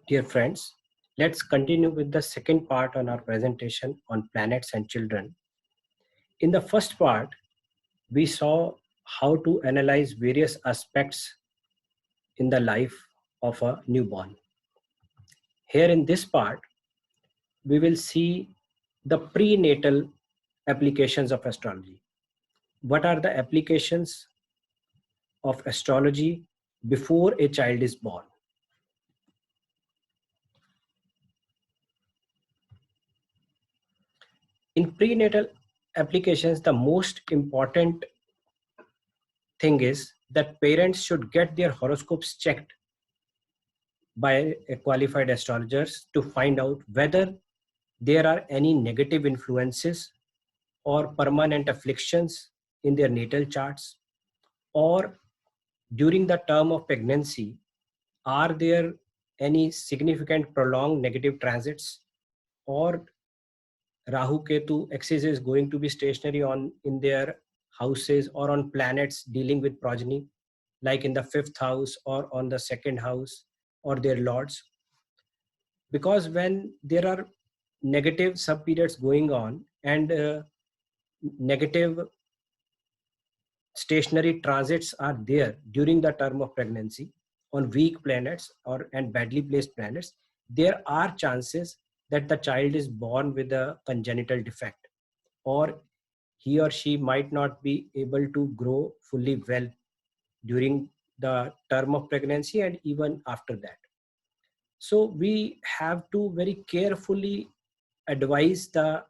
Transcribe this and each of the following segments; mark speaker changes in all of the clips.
Speaker 1: Dear friends, let's continue with the second part on our presentation on planets and children. In the first part, we saw how to analyze various aspects in the life of a newborn. Here in this part, we will see the prenatal applications of astrology. What are the applications of astrology before a child is born? In prenatal applications, the most important thing is that parents should get their horoscopes checked by a qualified astrologers to find out whether there are any negative influences or permanent afflictions in their natal charts, or during the term of pregnancy are there any significant prolonged negative transits, or Rahu Ketu axis is going to be stationary on in their houses or on planets dealing with progeny, like in the fifth house or on the second house or their lords. Because when there are negative sub periods going on and negative stationary transits are there during the term of pregnancy on weak planets or and badly placed planets, there are chances that the child is born with a congenital defect, or he or she might not be able to grow fully well during the term of pregnancy and even after that. So we have to very carefully advise the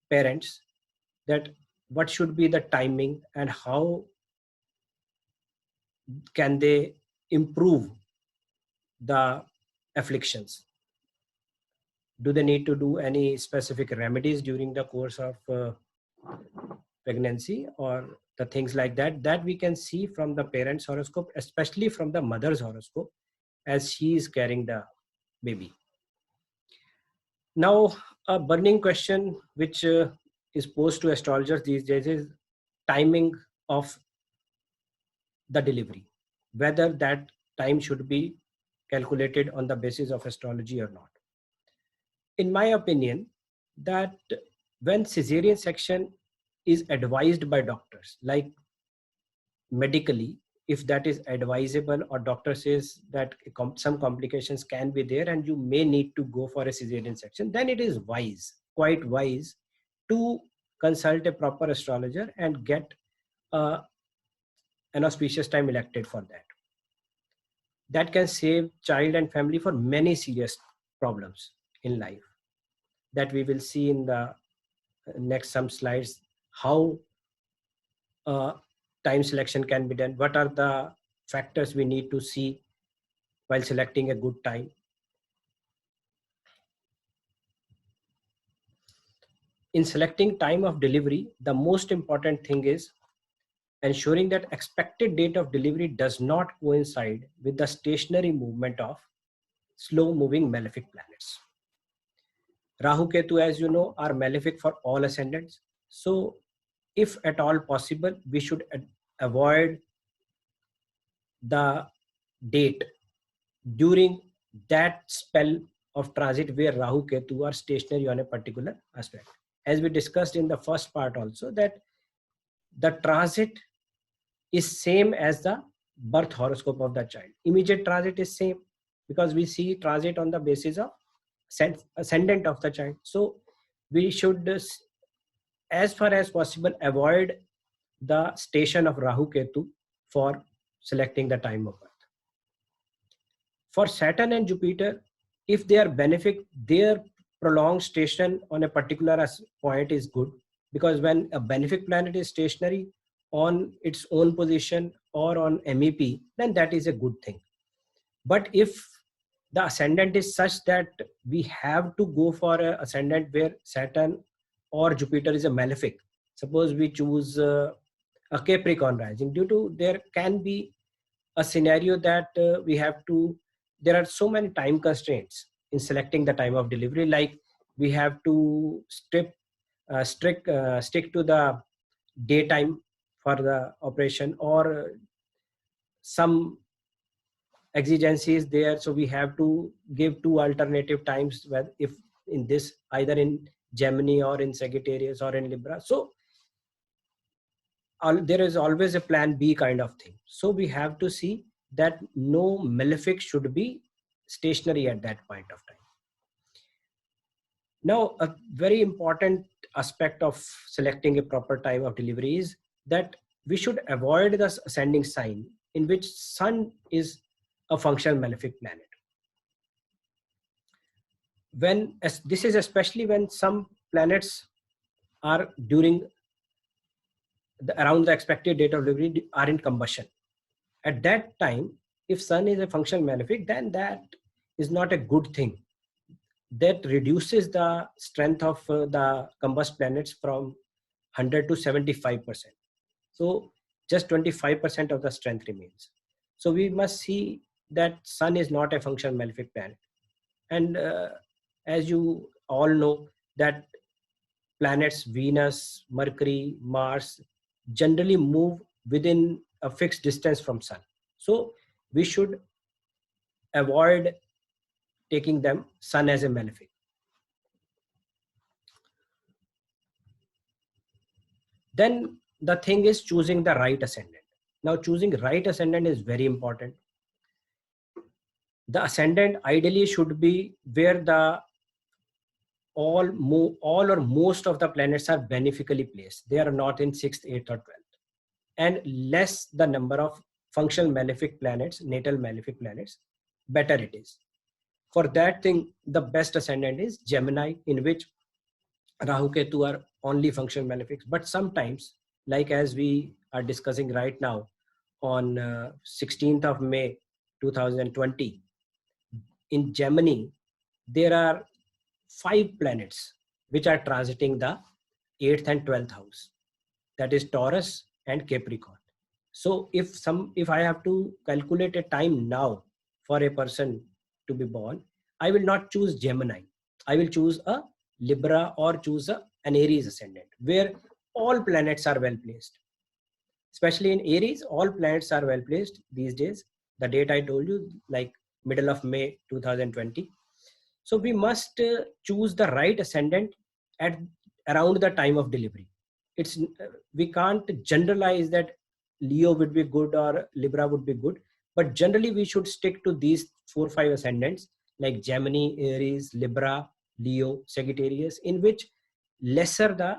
Speaker 1: parents that what should be the timing and how can they improve the afflictions. Do they need to do any specific remedies during the course of pregnancy or the things like that, that we can see from the parents horoscope, especially from the mother's horoscope as she is carrying the baby. Now, a burning question which is posed to astrologers these days is timing of the delivery, whether that time should be calculated on the basis of astrology or not. In my opinion, that when cesarean section is advised by doctors, like medically, if that is advisable or doctor says that some complications can be there and you may need to go for a cesarean section, then it is wise, quite wise, to consult a proper astrologer and get an auspicious time elected for that. That can save child and family for many serious problems in life, that we will see in the next some slides how time selection can be done, what are the factors we need to see while selecting a good time. In selecting time of delivery, the most important thing is ensuring that expected date of delivery does not coincide with the stationary movement of slow moving malefic planets. Rahu Ketu, as you know, are malefic for all ascendants. So if at all possible, we should avoid the date during that spell of transit where Rahu Ketu are stationary on a particular aspect. As we discussed in the first part also, that the transit is same as the birth horoscope of the child. Immediate transit is same because we see transit on the basis of ascendant of the child. So we should, as far as possible, avoid the station of Rahu Ketu for selecting the time of birth. For Saturn and Jupiter, if they are benefic, their prolonged station on a particular point is good, because when a benefic planet is stationary on its own position or on MEP, then that is a good thing. But if the ascendant is such that we have to go for an ascendant where Saturn or Jupiter is a malefic, suppose we choose a Capricorn rising, due to there can be a scenario that we have to, there are so many time constraints in selecting the time of delivery, like we have to stick to the daytime for the operation, or some exigency is there, so we have to give two alternative times, whether if in this, either in Gemini or in Sagittarius or in Libra. So there is always a plan B kind of thing. So we have to see that no malefic should be stationary at that point of time. Now, a very important aspect of selecting a proper time of delivery is that we should avoid the ascending sign in which Sun is a functional malefic planet. This is especially when some planets are around the expected date of delivery are in combustion. At that time, if Sun is a functional malefic, then that is not a good thing. That reduces the strength of the combust planets from 100 to 75%. So just 25% of the strength remains. So we must see that Sun is not a functional malefic planet. And as you all know, that planets Venus, Mercury, Mars generally move within a fixed distance from Sun. So we should avoid taking them Sun as a malefic. Then the thing is choosing the right ascendant. Now choosing right ascendant is very important. The ascendant ideally should be where the all or most of the planets are beneficially placed. They are not in 6th, 8th or 12th. And less the number of functional malefic planets, natal malefic planets, better it is. For that thing, the best ascendant is Gemini, in which Rahu Ketu are only functional malefics. But sometimes, like as we are discussing right now, on 16th of May 2020, in Gemini, there are 5 planets which are transiting the 8th and 12th house. That is Taurus and Capricorn. So if I have to calculate a time now for a person to be born, I will not choose Gemini. I will choose a Libra or choose an Aries ascendant, where all planets are well placed. Especially in Aries, all planets are well placed these days. The date I told you, like middle of May 2020. So we must choose the right ascendant at around the time of delivery. We can't generalize that Leo would be good or Libra would be good, but generally we should stick to these 4 or 5 ascendants like Gemini, Aries, Libra, Leo, Sagittarius, in which lesser the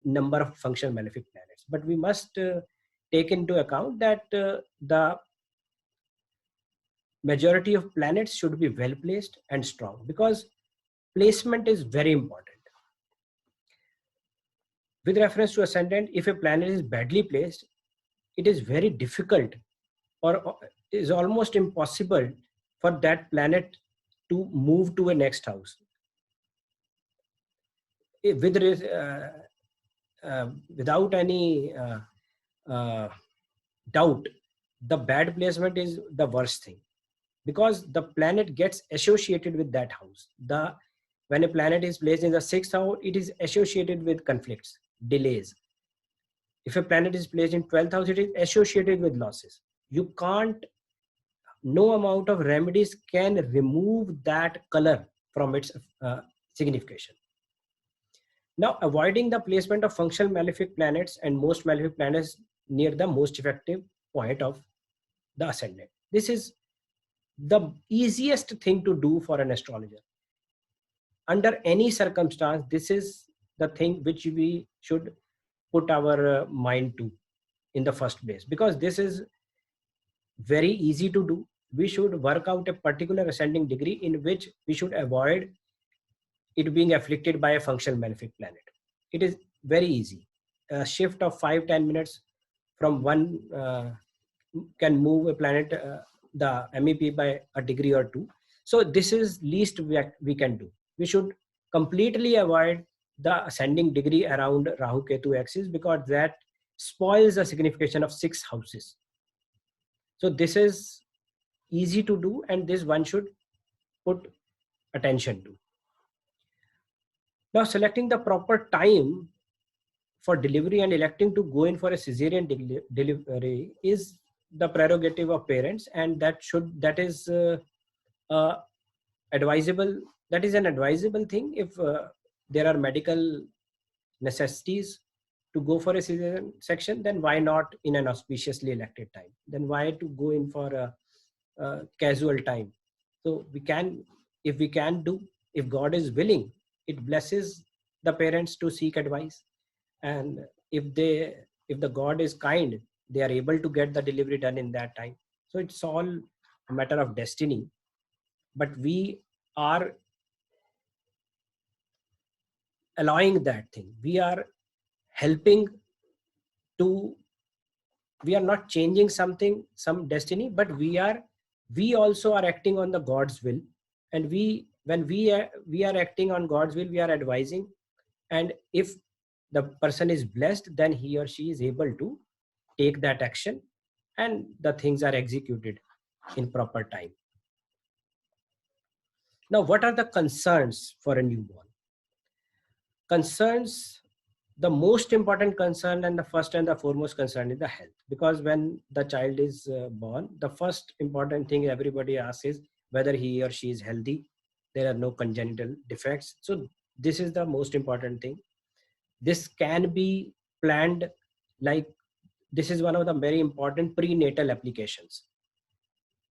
Speaker 1: number of functional malefic planets. But we must take into account that the majority of planets should be well placed and strong, because placement is very important. With reference to ascendant, if a planet is badly placed, it is very difficult or is almost impossible for that planet to move to a next house. Without any doubt, the bad placement is the worst thing, because the planet gets associated with that house. When a planet is placed in the 6th house, it is associated with conflicts, delays. If a planet is placed in 12th house, it is associated with losses. No amount of remedies can remove that color from its signification. Now, avoiding the placement of functional malefic planets and most malefic planets near the most effective point of the ascendant. This is the easiest thing to do for an astrologer. Under any circumstance, this is the thing which we should put our mind to in the first place, because this is very easy to do. We should work out a particular ascending degree in which we should avoid it being afflicted by a functional malefic planet. It is very easy. A shift of 5-10 minutes from one can move a planet, the MEP, by a degree or 2. So this is least we can do. We should completely avoid the ascending degree around Rahu Ketu axis, because that spoils the signification of 6 houses. So this is easy to do, and this one should put attention to. Now, selecting the proper time for delivery and electing to go in for a cesarean delivery is the prerogative of parents, and that is advisable. That is an advisable thing if there are medical necessities to go for a cesarean section. Then why not in an auspiciously elected time? Then why to go in for a casual time? So we can, if we can do, if God is willing, it blesses the parents to seek advice. And if the God is kind, they are able to get the delivery done in that time. So it's all a matter of destiny. But we are allowing that thing. We are helping to, we are not changing some destiny, but we also are acting on the God's will. And when we are acting on God's will, we are advising. And if the person is blessed, then he or she is able to take that action, and the things are executed in proper time. Now, what are the concerns for a newborn? Concerns, the most important concern and the first and the foremost concern is the health. Because when the child is born, the first important thing everybody asks is whether he or she is healthy, there are no congenital defects. So this is the most important thing. This can be planned, like this is one of the very important prenatal applications.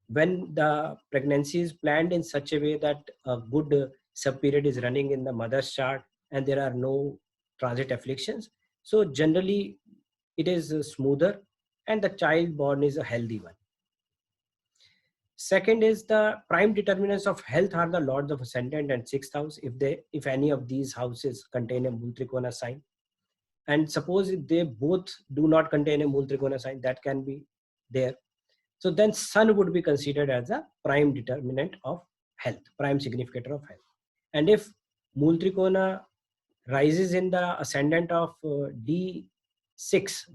Speaker 1: When the pregnancy is planned in such a way that a good subperiod is running in the mother's chart and there are no transit afflictions, so generally it is smoother and the child born is a healthy one. Second is the prime determinants of health are the lords of ascendant and sixth house, if any of these houses contain a Mool Trikona sign. And suppose if they both do not contain a Mool Trikona sign, that can be there. So then sun would be considered as a prime determinant of health, prime significator of health. And if Mool Trikona rises in the ascendant of D6,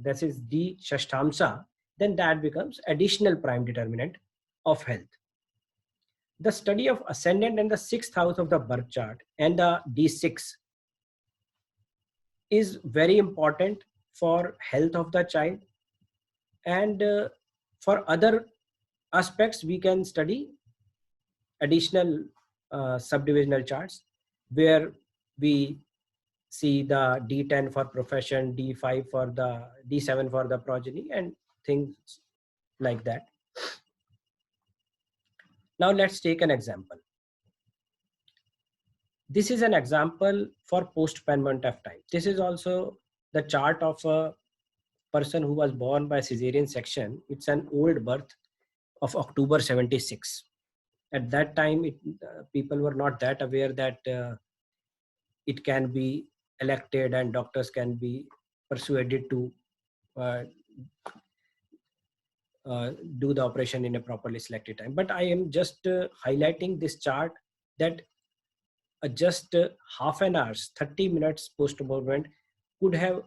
Speaker 1: that is D Shashtamsa, then that becomes additional prime determinant of health. The study of ascendant and the sixth house of the birth chart and the D6 is very important for health of the child. And for other aspects, we can study additional subdivisional charts where we see the D10 for profession, D5 for the, D7 for the progeny, and things like that. Now let's take an example. This is an example for postponement of time. This is also the chart of a person who was born by cesarean section. It's an old birth of October 76. At that time, people were not that aware that it can be elected and doctors can be persuaded to do the operation in a properly selected time. But I am just highlighting this chart that just half an hour, 30 minutes post-movement could have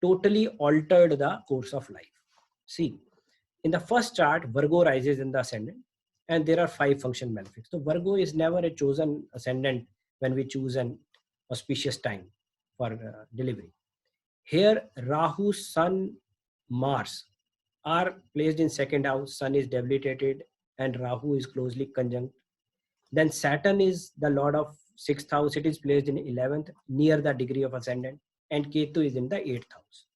Speaker 1: totally altered the course of life. See, in the first chart, Virgo rises in the ascendant and there are 5 function malefics. So Virgo is never a chosen ascendant when we choose an auspicious time for delivery. Here, Rahu, Sun, Mars are placed in second house. Sun is debilitated and Rahu is closely conjunct. Then Saturn is the lord of sixth house. It is placed in 11th near the degree of ascendant, and Ketu is in the 8th house.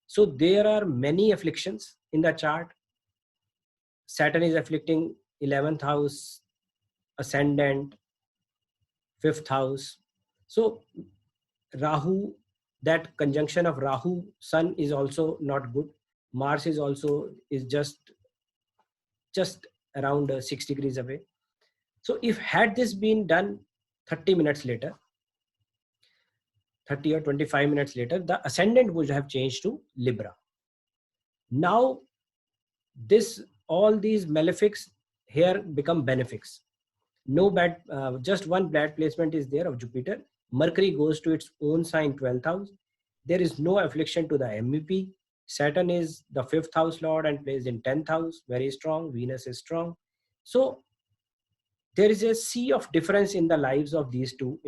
Speaker 1: So there are many afflictions in the chart. Saturn is afflicting 11th house, ascendant, 5th house. So Rahu, that conjunction of Rahu, Sun is also not good. Mars is also just around 6 degrees away. So if had this been done 30 minutes later, 30 or 25 minutes later, the ascendant would have changed to Libra. Now all these malefics here become benefics. No bad, just one bad placement is there of Jupiter. Mercury goes to its own sign, 12th house. There is no affliction to the MEP. Saturn is the 5th house lord and placed in 10th house, very strong. Venus is strong. So there is a sea of difference in the lives of these two.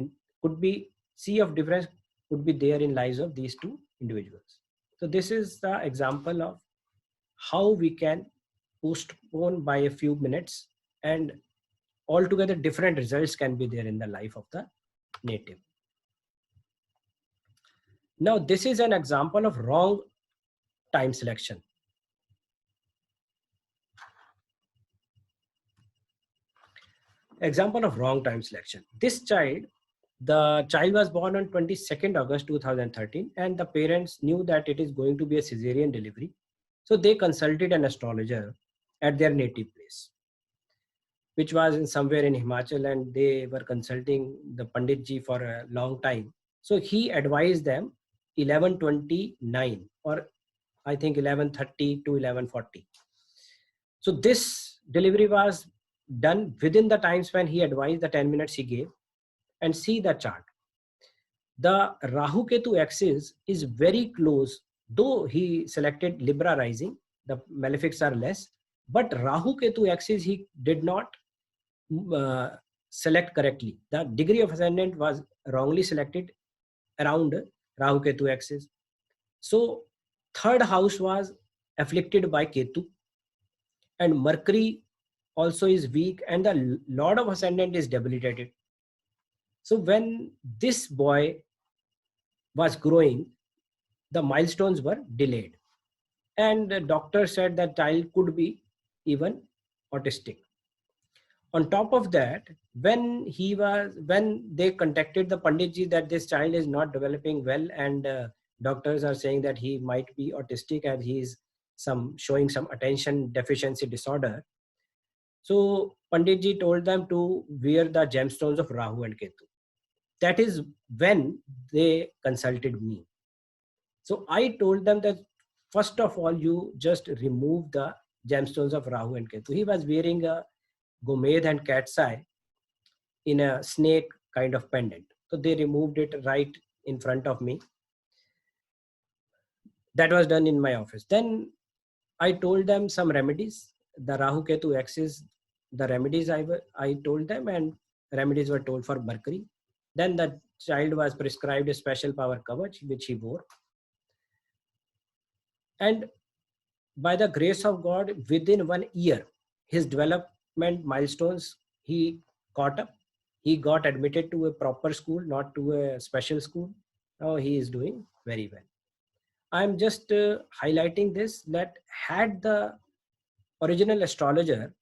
Speaker 1: Sea of difference could be there in lives of these two individuals. So this is the example of how we can postpone by a few minutes, and altogether different results can be there in the life of the native. Now, this is an example of wrong time selection. Example of wrong time selection. This child, the child was born on 22nd August 2013, and the parents knew that it is going to be a cesarean delivery. So they consulted an astrologer at their native place, which was in somewhere in Himachal, and they were consulting the Pandit ji for a long time. So he advised them 11:29, or I think 11:30 to 11:40. So this delivery was done within the time span he advised, the 10 minutes he gave. And see the chart. The Rahu Ketu axis is very close, though he selected Libra rising, the malefics are less, but Rahu Ketu axis he did not select correctly. The degree of ascendant was wrongly selected around Rahu Ketu axis. So third house was afflicted by Ketu, and Mercury also is weak, and the Lord of Ascendant is debilitated. So when this boy was growing, the milestones were delayed, and the doctor said that child could be even autistic. On top of that, when they contacted the Panditji that this child is not developing well, and doctors are saying that he might be autistic and he is showing some attention deficiency disorder. So Panditji told them to wear the gemstones of Rahu and Ketu. That is when they consulted me. So I told them that first of all, you just remove the gemstones of Rahu and Ketu. He was wearing a Gomed and cat's eye in a snake kind of pendant. So they removed it right in front of me. That was done in my office. Then I told them some remedies. The Rahu Ketu axis, the remedies I told them, and remedies were told for Mercury. Then the child was prescribed a special power kavach, which he wore. And by the grace of God, within 1 year, his development milestones, he caught up. He got admitted to a proper school, not to a special school. Now he is doing very well. I'm just highlighting this, that had the original astrologer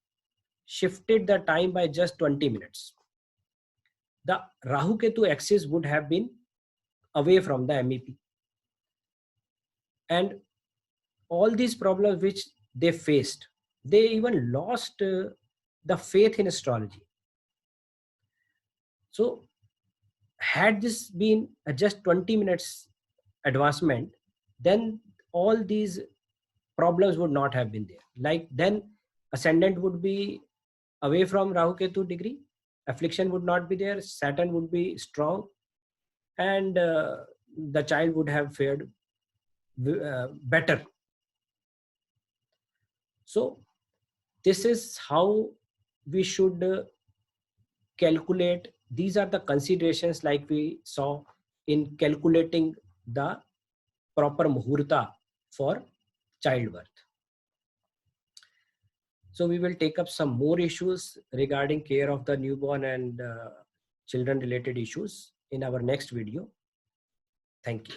Speaker 1: shifted the time by just 20 minutes, the Rahu Ketu axis would have been away from the MEP. And all these problems which they faced, they even lost the faith in astrology. So had this been just 20 minutes advancement, then all these problems would not have been there. Like then ascendant would be away from Rahu Ketu degree, affliction would not be there, Saturn would be strong, and the child would have fared better. So this is how we should calculate. These are the considerations like we saw in calculating the proper muhurta for childbirth. So we will take up some more issues regarding care of the newborn and children related issues in our next video. Thank you.